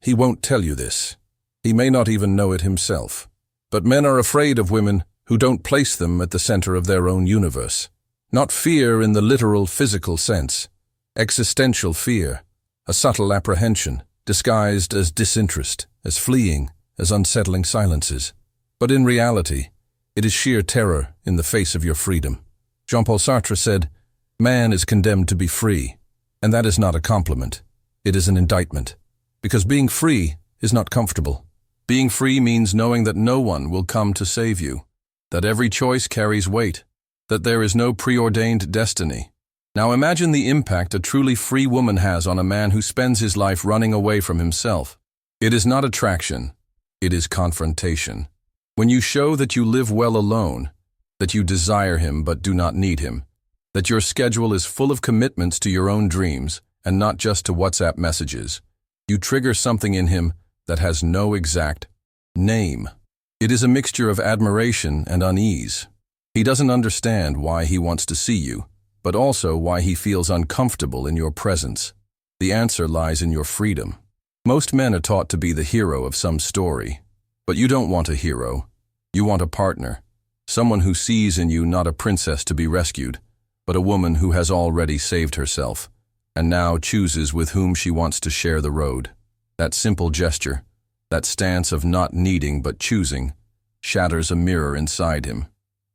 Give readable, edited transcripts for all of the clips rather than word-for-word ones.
He won't tell you this. He may not even know it himself. But men are afraid of women who don't place them at the center of their own universe. Not fear in the literal physical sense. Existential fear. A subtle apprehension, disguised as disinterest, as fleeing, as unsettling silences. But in reality, it is sheer terror in the face of your freedom. Jean-Paul Sartre said, "Man is condemned to be free," and that is not a compliment. It is an indictment. Because being free is not comfortable. Being free means knowing that no one will come to save you, that every choice carries weight, that there is no preordained destiny. Now imagine the impact a truly free woman has on a man who spends his life running away from himself. It is not attraction, it is confrontation. When you show that you live well alone, that you desire him but do not need him, that your schedule is full of commitments to your own dreams and not just to WhatsApp messages, you trigger something in him that has no exact name. It is a mixture of admiration and unease. He doesn't understand why he wants to see you, but also why he feels uncomfortable in your presence. The answer lies in your freedom. Most men are taught to be the hero of some story, but you don't want a hero. You want a partner, someone who sees in you not a princess to be rescued, but a woman who has already saved herself, and now chooses with whom she wants to share the road. That simple gesture, that stance of not needing but choosing, shatters a mirror inside him.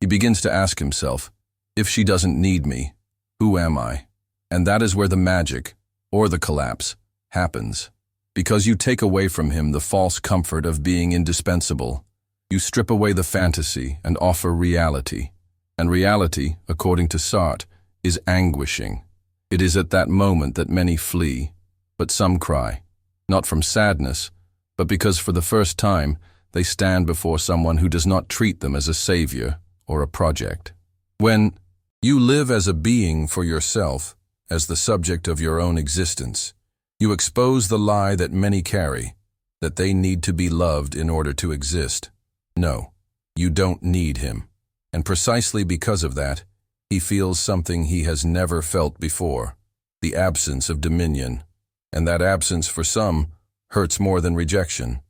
He begins to ask himself, if she doesn't need me, who am I? And that is where the magic, or the collapse, happens. Because you take away from him the false comfort of being indispensable. You strip away the fantasy and offer reality. And reality, according to Sartre, is anguishing. It is at that moment that many flee, but some cry, not from sadness, but because for the first time they stand before someone who does not treat them as a savior or a project. When you live as a being for yourself, as the subject of your own existence, you expose the lie that many carry, that they need to be loved in order to exist. No, you don't need him. And precisely because of that, he feels something he has never felt before, the absence of dominion. And that absence, for some, hurts more than rejection.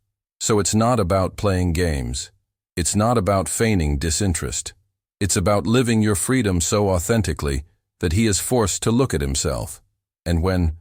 So it's not about playing games. It's not about feigning disinterest. It's about living your freedom so authentically that he is forced to look at himself. And when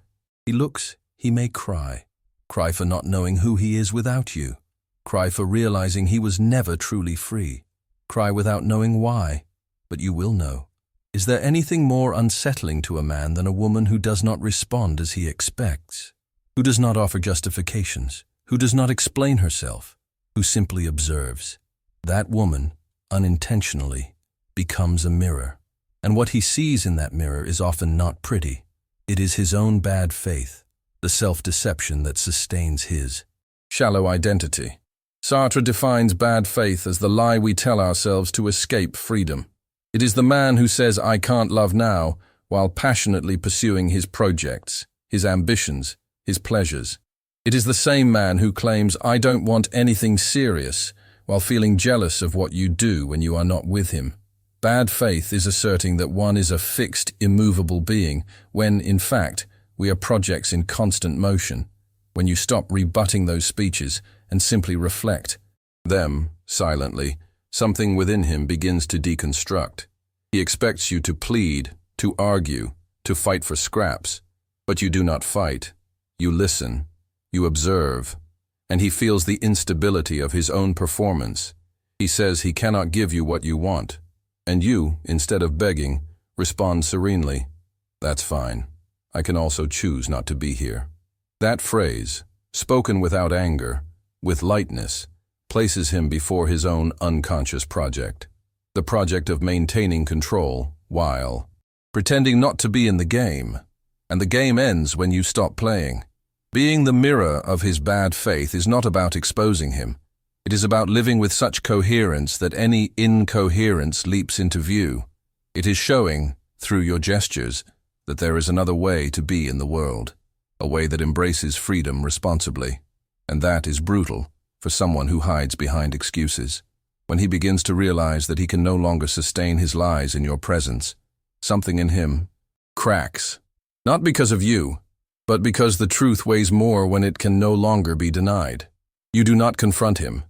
he looks, he may cry. Cry for not knowing who he is without you. Cry for realizing he was never truly free. Cry without knowing why, but you will know. Is there anything more unsettling to a man than a woman who does not respond as he expects? Who does not offer justifications? Who does not explain herself? Who simply observes? That woman, unintentionally, becomes a mirror. And what he sees in that mirror is often not pretty. It is his own bad faith, the self-deception that sustains his shallow identity. Sartre defines bad faith as the lie we tell ourselves to escape freedom. It is the man who says, "I can't love now," while passionately pursuing his projects, his ambitions, his pleasures. It is the same man who claims, "I don't want anything serious," while feeling jealous of what you do when you are not with him. Bad faith is asserting that one is a fixed, immovable being, when, in fact, we are projects in constant motion. When you stop rebutting those speeches and simply reflect them, silently, something within him begins to deconstruct. He expects you to plead, to argue, to fight for scraps, but you do not fight. You listen, you observe, and he feels the instability of his own performance. He says he cannot give you what you want, and you, instead of begging, respond serenely, "That's fine. I can also choose not to be here." That phrase, spoken without anger, with lightness, places him before his own unconscious project, the project of maintaining control while pretending not to be in the game. And the game ends when you stop playing. Being the mirror of his bad faith is not about exposing him. It is about living with such coherence that any incoherence leaps into view. It is showing, through your gestures, that there is another way to be in the world, a way that embraces freedom responsibly. And that is brutal for someone who hides behind excuses. When he begins to realize that he can no longer sustain his lies in your presence, something in him cracks. Not because of you, but because the truth weighs more when it can no longer be denied. You do not confront him.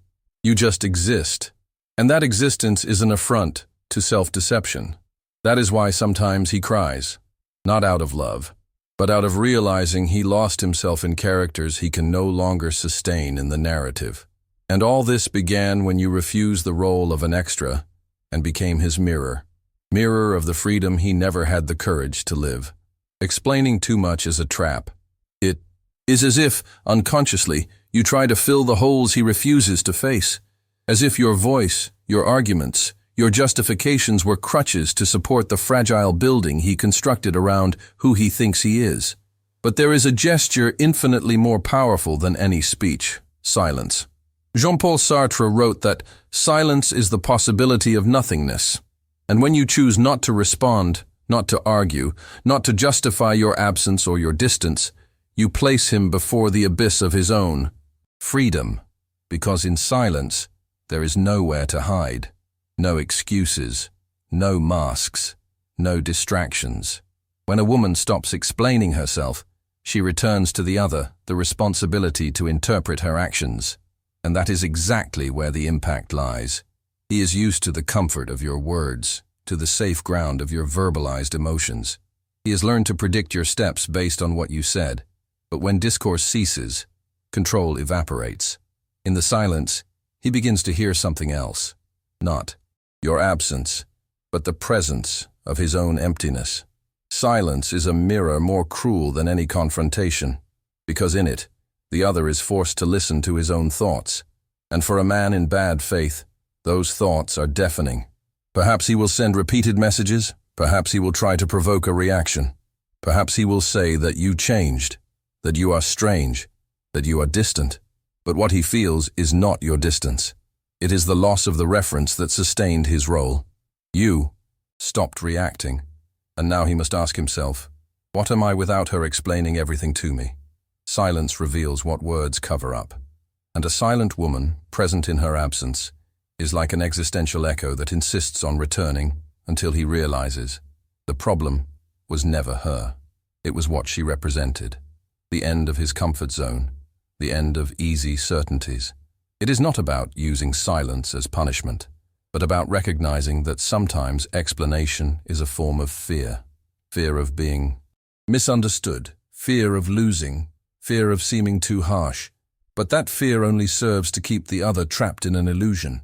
You just exist. And that existence is an affront to self-deception. That is why sometimes he cries, not out of love, but out of realizing he lost himself in characters he can no longer sustain in the narrative. And all this began when you refused the role of an extra and became his mirror of the freedom he never had the courage to live. Explaining too much is a trap. It is as if, unconsciously, you try to fill the holes he refuses to face, as if your voice, your arguments, your justifications were crutches to support the fragile building he constructed around who he thinks he is. But there is a gesture infinitely more powerful than any speech: silence. Jean-Paul Sartre wrote that silence is the possibility of nothingness. And when you choose not to respond, not to argue, not to justify your absence or your distance, you place him before the abyss of his own freedom, because in silence there is nowhere to hide, no excuses, no masks, no distractions. When a woman stops explaining herself, she returns to the other the responsibility to interpret her actions. And that is exactly where the impact lies. He is used to the comfort of your words, to the safe ground of your verbalized emotions. He has learned to predict your steps based on what you said. But when discourse ceases, control evaporates. In the silence, he begins to hear something else. Not your absence, but the presence of his own emptiness. Silence is a mirror more cruel than any confrontation, because in it, the other is forced to listen to his own thoughts. And for a man in bad faith, those thoughts are deafening. Perhaps he will send repeated messages. Perhaps he will try to provoke a reaction. Perhaps he will say that you changed, that you are strange, that you are distant. But what he feels is not your distance. It is the loss of the reference that sustained his role. You stopped reacting, and now he must ask himself, what am I without her explaining everything to me? Silence reveals what words cover up. And a silent woman, present in her absence, is like an existential echo that insists on returning until he realizes the problem was never her. It was what she represented. The end of his comfort zone, the end of easy certainties. It is not about using silence as punishment, but about recognizing that sometimes explanation is a form of fear. Fear of being misunderstood, fear of losing, fear of seeming too harsh. But that fear only serves to keep the other trapped in an illusion,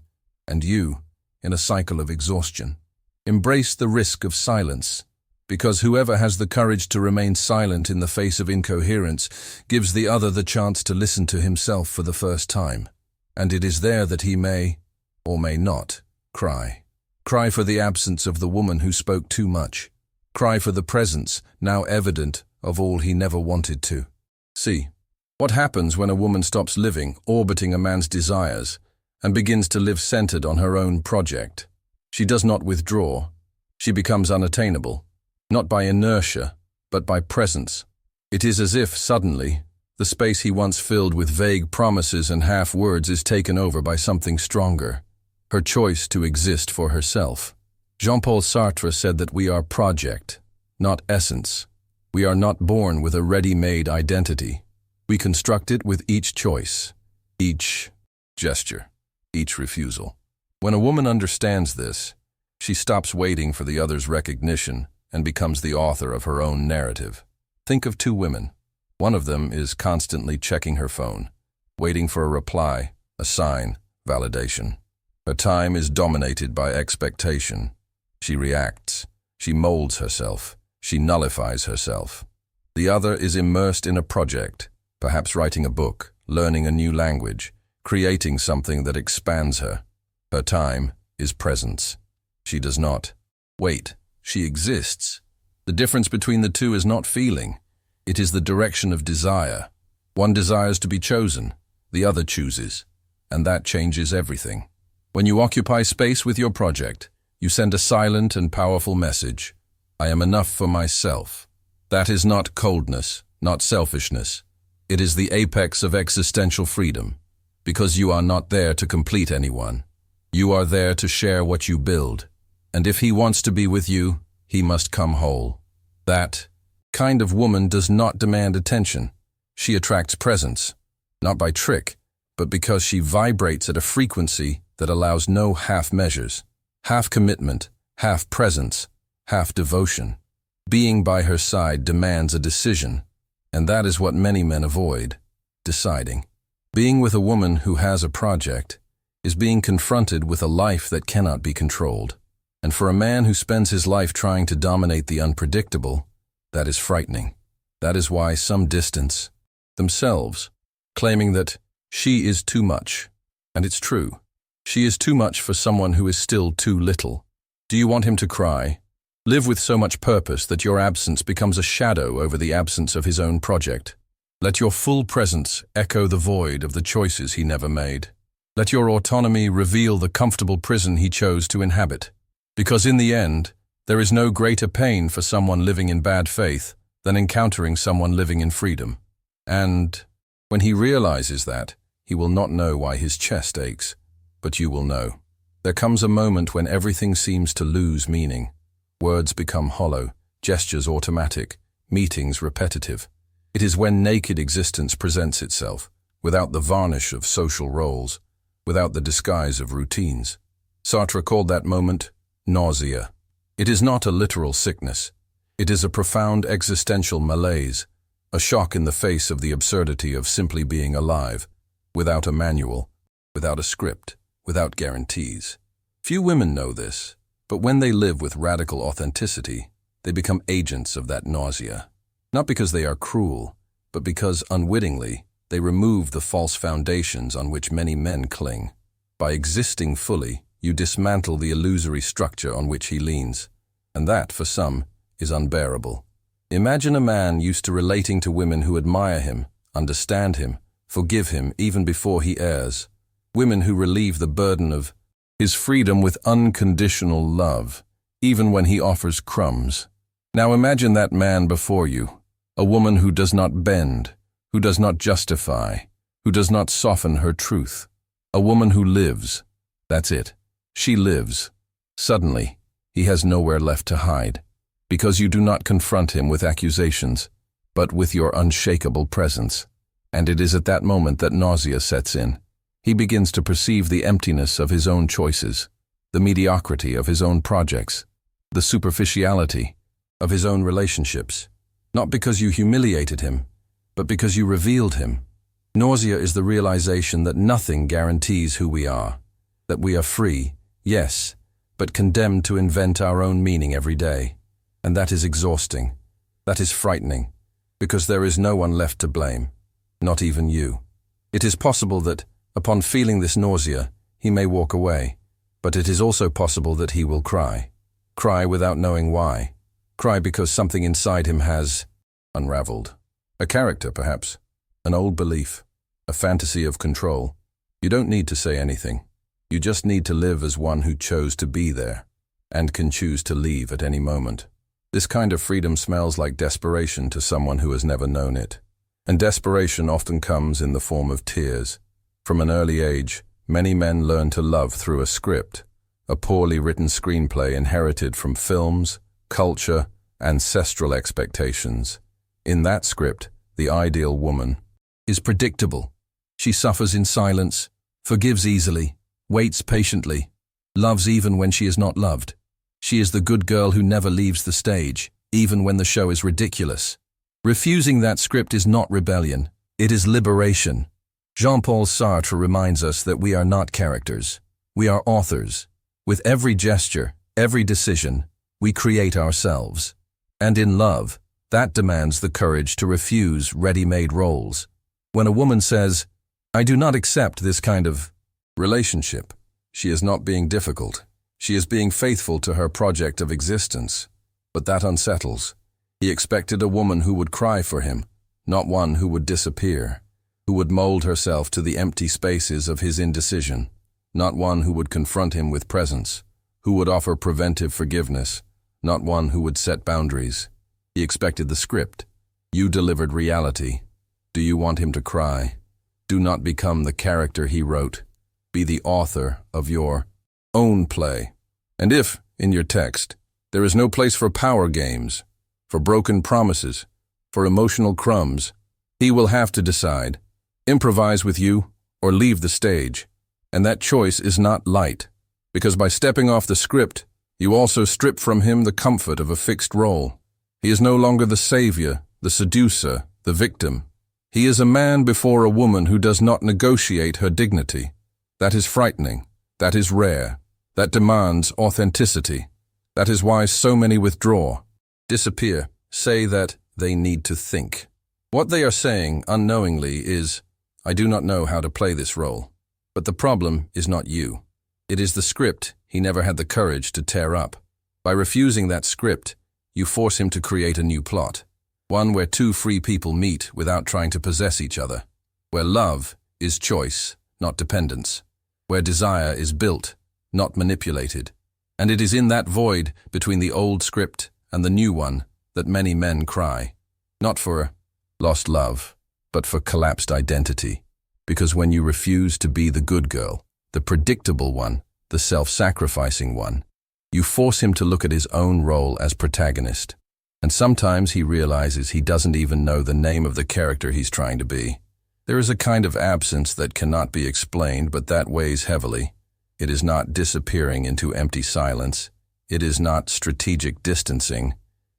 and you in a cycle of exhaustion. Embrace the risk of silence, because whoever has the courage to remain silent in the face of incoherence gives the other the chance to listen to himself for the first time. And it is there that he may, or may not, cry. Cry for the absence of the woman who spoke too much. Cry for the presence, now evident, of all he never wanted to. See, what happens when a woman stops living, orbiting a man's desires, and begins to live centered on her own project. She does not withdraw. She becomes unattainable, not by inertia, but by presence. It is as if, suddenly, the space he once filled with vague promises and half-words is taken over by something stronger, her choice to exist for herself. Jean-Paul Sartre said that we are project, not essence. We are not born with a ready-made identity. We construct it with each choice, each gesture, each refusal. When a woman understands this, she stops waiting for the other's recognition and becomes the author of her own narrative. Think of two women. One of them is constantly checking her phone, waiting for a reply, a sign, validation. Her time is dominated by expectation. She reacts. She molds herself. She nullifies herself. The other is immersed in a project, perhaps writing a book, learning a new language, creating something that expands her. Her time is presence. She does not wait. She exists. The difference between the two is not feeling. It is the direction of desire. One desires to be chosen, the other chooses, and that changes everything. When you occupy space with your project, you send a silent and powerful message. I am enough for myself. That is not coldness, not selfishness. It is the apex of existential freedom, because you are not there to complete anyone. You are there to share what you build, and if he wants to be with you, he must come whole. That kind of woman does not demand attention. She attracts presence, not by trick, but because she vibrates at a frequency that allows no half measures, half commitment, half presence, half devotion. Being by her side demands a decision, and that is what many men avoid, deciding. Being with a woman who has a project is being confronted with a life that cannot be controlled. And for a man who spends his life trying to dominate the unpredictable, that is frightening. That is why some distance themselves, claiming that she is too much. And it's true. She is too much for someone who is still too little. Do you want him to cry? Live with so much purpose that your absence becomes a shadow over the absence of his own project. Let your full presence echo the void of the choices he never made. Let your autonomy reveal the comfortable prison he chose to inhabit. Because in the end, there is no greater pain for someone living in bad faith than encountering someone living in freedom. And when he realizes that, he will not know why his chest aches, but you will know. There comes a moment when everything seems to lose meaning. Words become hollow, gestures automatic, meetings repetitive. It is when naked existence presents itself, without the varnish of social roles, without the disguise of routines. Sartre called that moment nausea. It is not a literal sickness. It is a profound existential malaise, a shock in the face of the absurdity of simply being alive, without a manual, without a script, without guarantees. Few women know this, but when they live with radical authenticity, they become agents of that nausea. Not because they are cruel, but because, unwittingly, they remove the false foundations on which many men cling. By existing fully, you dismantle the illusory structure on which he leans, and that, for some, is unbearable. Imagine a man used to relating to women who admire him, understand him, forgive him even before he errs. Women who relieve the burden of his freedom with unconditional love, even when he offers crumbs. Now imagine that man before you, a woman who does not bend, who does not justify, who does not soften her truth. A woman who lives. That's it. She lives. Suddenly, he has nowhere left to hide, because you do not confront him with accusations, but with your unshakable presence. And it is at that moment that nausea sets in. He begins to perceive the emptiness of his own choices, the mediocrity of his own projects, the superficiality of his own relationships. Not because you humiliated him, but because you revealed him. Nausea is the realization that nothing guarantees who we are, that we are free, yes, but condemned to invent our own meaning every day. And that is exhausting. That is frightening, because there is no one left to blame, not even you. It is possible that, upon feeling this nausea, he may walk away, but it is also possible that he will cry. Cry without knowing why. Cry because something inside him has unraveled. A character, perhaps. An old belief. A fantasy of control. You don't need to say anything. You just need to live as one who chose to be there, and can choose to leave at any moment. This kind of freedom smells like desperation to someone who has never known it. And desperation often comes in the form of tears. From an early age, many men learn to love through a script, a poorly written screenplay inherited from films, culture, ancestral expectations. In that script, the ideal woman is predictable. She suffers in silence, forgives easily, waits patiently, loves even when she is not loved. She is the good girl who never leaves the stage, even when the show is ridiculous. Refusing that script is not rebellion, it is liberation. Jean-Paul Sartre reminds us that we are not characters, we are authors. With every gesture, every decision, we create ourselves. And in love, that demands the courage to refuse ready-made roles. When a woman says, "I do not accept this kind of relationship," she is not being difficult. She is being faithful to her project of existence. But that unsettles. He expected a woman who would cry for him, not one who would disappear, who would mold herself to the empty spaces of his indecision, not one who would confront him with presence, who would offer preventive forgiveness, not one who would set boundaries. He expected the script. You delivered reality. Do you want him to cry? Do not become the character he wrote. Be the author of your own play. And if, in your text, there is no place for power games, for broken promises, for emotional crumbs. He will have to decide, improvise with you or leave the stage. And that choice is not light, because by stepping off the script, you also strip from him the comfort of a fixed role. He is no longer the savior, the seducer, the victim. He is a man before a woman who does not negotiate her dignity. That is frightening. That is rare. That demands authenticity. That is why so many withdraw, disappear, say that they need to think. What they are saying unknowingly is, I do not know how to play this role. But the problem is not you. It is the script he never had the courage to tear up. By refusing that script, you force him to create a new plot. One where two free people meet without trying to possess each other. Where love is choice, not dependence. Where desire is built, not manipulated. And it is in that void between the old script and the new one that many men cry. Not for lost love, but for collapsed identity. Because when you refuse to be the good girl, the predictable one, the self-sacrificing one, you force him to look at his own role as protagonist. And sometimes he realizes he doesn't even know the name of the character he's trying to be. There is a kind of absence that cannot be explained, but that weighs heavily. It is not disappearing into empty silence. It is not strategic distancing.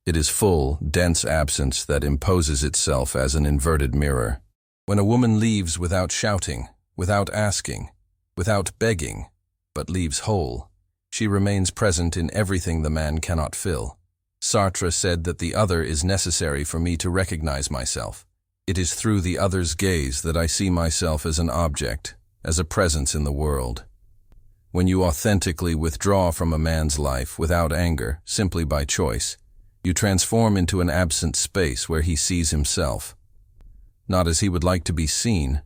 It is full, dense absence that imposes itself as an inverted mirror. When a woman leaves without shouting, without asking, without begging, but leaves whole, she remains present in everything the man cannot fill. Sartre said that the other is necessary for me to recognize myself. It is through the other's gaze that I see myself as an object, as a presence in the world. When you authentically withdraw from a man's life without anger, simply by choice, you transform into an absent space where he sees himself. Not as he would like to be seen,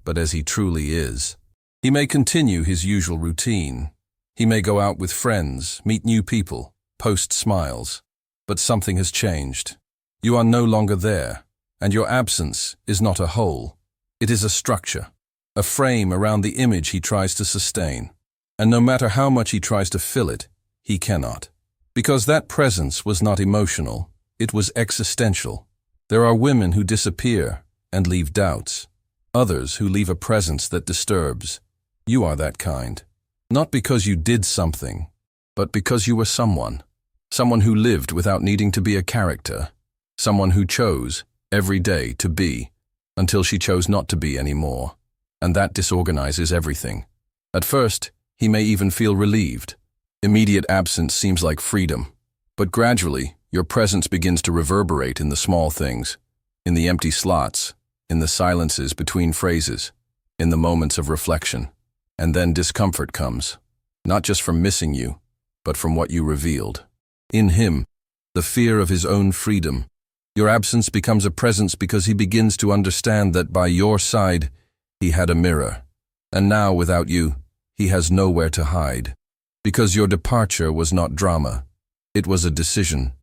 but as he truly is. He may continue his usual routine. He may go out with friends, meet new people, post smiles. But something has changed. You are no longer there, and your absence is not a whole. It is a structure, a frame around the image he tries to sustain. And no matter how much he tries to fill it, he cannot. Because that presence was not emotional, it was existential. There are women who disappear and leave doubts. Others who leave a presence that disturbs. You are that kind. Not because you did something, but because you were someone. Someone who lived without needing to be a character. Someone who chose, every day, to be, until she chose not to be anymore. And that disorganizes everything. At first, he may even feel relieved. Immediate absence seems like freedom. But gradually, your presence begins to reverberate in the small things, in the empty slots, in the silences between phrases, in the moments of reflection. And then discomfort comes, not just from missing you, but from what you revealed. In him, the fear of his own freedom. Your absence becomes a presence because he begins to understand that by your side, he had a mirror. And now, without you, he has nowhere to hide. Because your departure was not drama. It was a decision.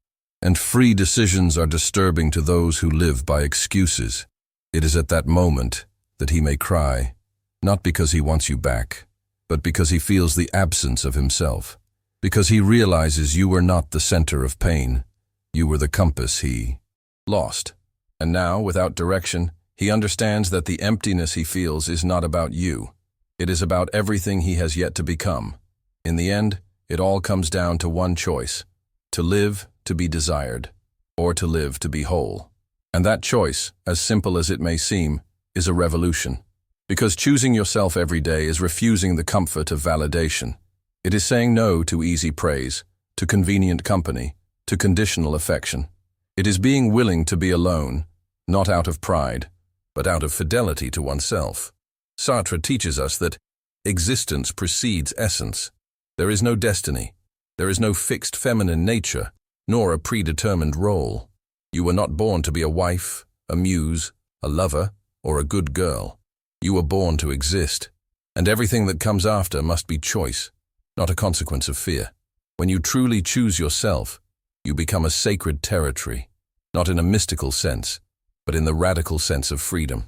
And free decisions are disturbing to those who live by excuses. It is at that moment that he may cry, not because he wants you back, but because he feels the absence of himself. Because he realizes you were not the center of pain. You were the compass he lost. And now, without direction, he understands that the emptiness he feels is not about you. It is about everything he has yet to become. In the end, it all comes down to one choice: to live to be desired, or to live to be whole. And that choice, as simple as it may seem, is a revolution. Because choosing yourself every day is refusing the comfort of validation. It is saying no to easy praise, to convenient company, to conditional affection. It is being willing to be alone, not out of pride, but out of fidelity to oneself. Sartre teaches us that existence precedes essence. There is no destiny. There is no fixed feminine nature, nor a predetermined role. You were not born to be a wife, a muse, a lover, or a good girl. You were born to exist, and everything that comes after must be choice, not a consequence of fear. When you truly choose yourself, you become a sacred territory, not in a mystical sense, but in the radical sense of freedom.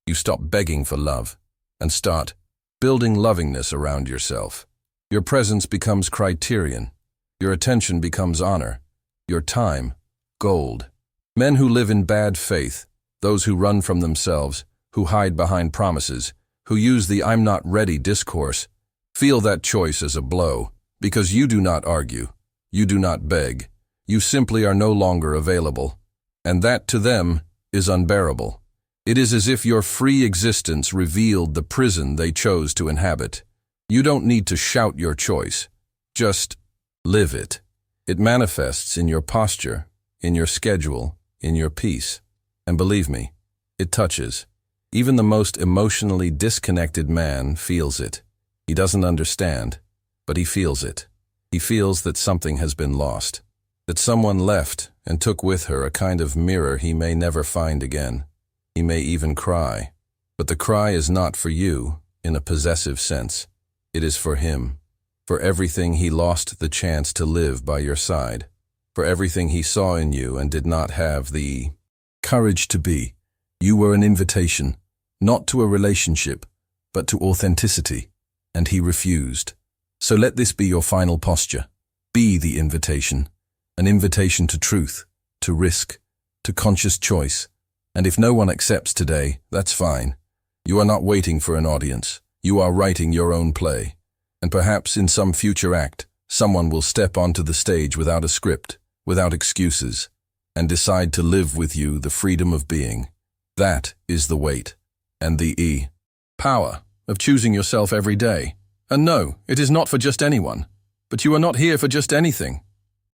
You stop begging for love and start building lovingness around yourself. Your presence becomes criterion. Your attention becomes honor. Your time, gold. Men who live in bad faith, those who run from themselves, who hide behind promises, who use the "I'm not ready" discourse, feel that choice as a blow, because you do not argue, you do not beg, you simply are no longer available. And that, to them, is unbearable. It is as if your free existence revealed the prison they chose to inhabit. You don't need to shout your choice. Just live it. It manifests in your posture, in your schedule, in your peace. And believe me, it touches. Even the most emotionally disconnected man feels it. He doesn't understand, but he feels it. He feels that something has been lost, that someone left and took with her a kind of mirror he may never find again. He may even cry. But the cry is not for you in a possessive sense. It is for him, for everything he lost the chance to live by your side, for everything he saw in you and did not have the courage to be. You were an invitation, not to a relationship, but to authenticity, and he refused. So let this be your final posture. Be the invitation, an invitation to truth, to risk, to conscious choice. And if no one accepts today, that's fine. You are not waiting for an audience. You are writing your own play. And perhaps in some future act, someone will step onto the stage without a script, without excuses, and decide to live with you the freedom of being. That is the weight, and the power of choosing yourself every day. And no, it is not for just anyone. But you are not here for just anything.